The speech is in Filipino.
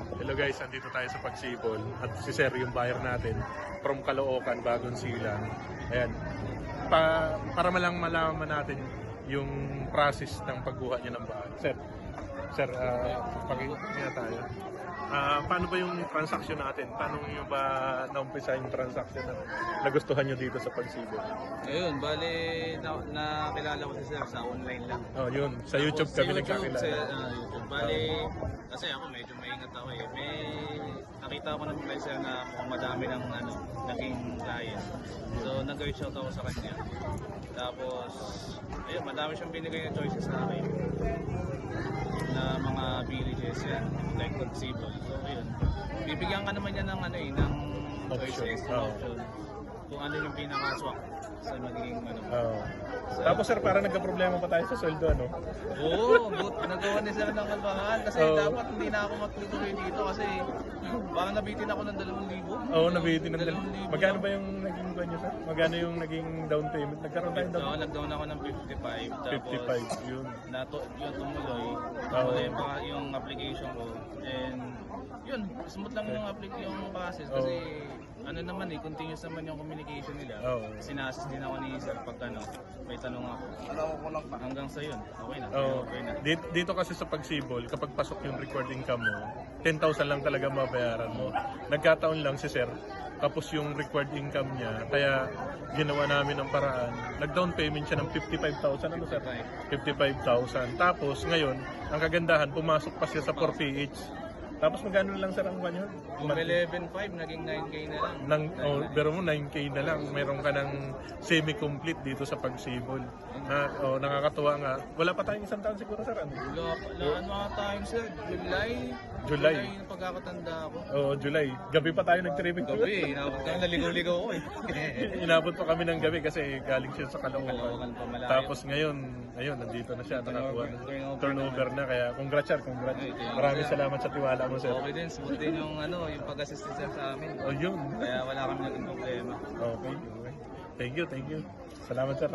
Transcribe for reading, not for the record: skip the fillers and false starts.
Hello guys, andito tayo sa Pagsibol at si Sir yung buyer natin from Caloocan, Bagong Silang. Ayan. Para malang malaman natin yung process ng pagkuha niya ng bahay. Sir, pag-iya tayo. Paano ba yung transaction natin? Paano nyo ba na-umpisa yung transaction na nagustuhan nyo dito sa Pagsibol? Ayun, bali nakilala ko si Sir sa online lang. Oh, yun. Sa YouTube Tapos kami sa nagkakilala. YouTube. Bali, kasi ako medyo maingat ako eh. May nakita ko ng kay Sir na mukhang madami ng naging client. So nag-reach out ako sa kanya. Tapos, ayun, madami siyang binigay na choices sa akin na mga villages yan, like Pagsibol. So ayun, bibigyan ka naman yan ng ng choices, option. Kung ano yung pinakaswak sa magiging Tapos sir, parang nagka-problema pa tayo sa sweldo, ano? Oo, nagawa ni Sir ng kalbangan kasi dapat hindi na ako matutuloy dito kasi baka nabitin ako ng 2,000. Oo, nabitin ng 2,000. Magkano ba yung naging kanya sir? Magkano yung naging down payment? Nagkaroon tayo down? Oo, nag-down ako ng 55. Tapos, 55, yun. yung tumuloy. Tumuloy yung application ko. And yun, smooth lang yung process kasi naman continuous naman yung communication nila. Sinasis din ako ni Sir pag may tanong ako. Alam ko lang pa. Hanggang sa yun, okay na. Okay na. Dito kasi sa Pagsibol, kapag pasok yung record income mo, 10,000 lang talaga mabayaran mo. Nagkataon lang si Sir, tapos yung required income niya, kaya ginawa namin ng paraan. Nag-down payment siya ng 55,000, ano sir? 55,000. Tapos ngayon, ang kagandahan, pumasok pa siya sa 4PH. Tapos magkano lang sir ang kanya? Kung 11.5, naging 9K na lang. Pero mo 9K na lang. Mayroon ka ng semi-complete dito sa Pagsibol. Nakakatuwa nga. Wala pa tayong isang taon siguro sir. Wala tayong sir. July yung pagkakatanda ko. July. Gabi pa tayo nag-tripping. Gabi, inabot kami, naligaw-ligaw ko eh. Inabot pa kami ng gabi kasi galing siya sa Caloocan. Tapos ngayon, ayun, nandito na siya. Nakakuha. Turnover na. Kaya congrats sir, congrats. Maraming salamat sa tiwala mo sir. Okay din, smooth din yung pag-assist sir sa amin. Yun. Kaya wala kami naging problema. Okay. Thank you. Salamat sir.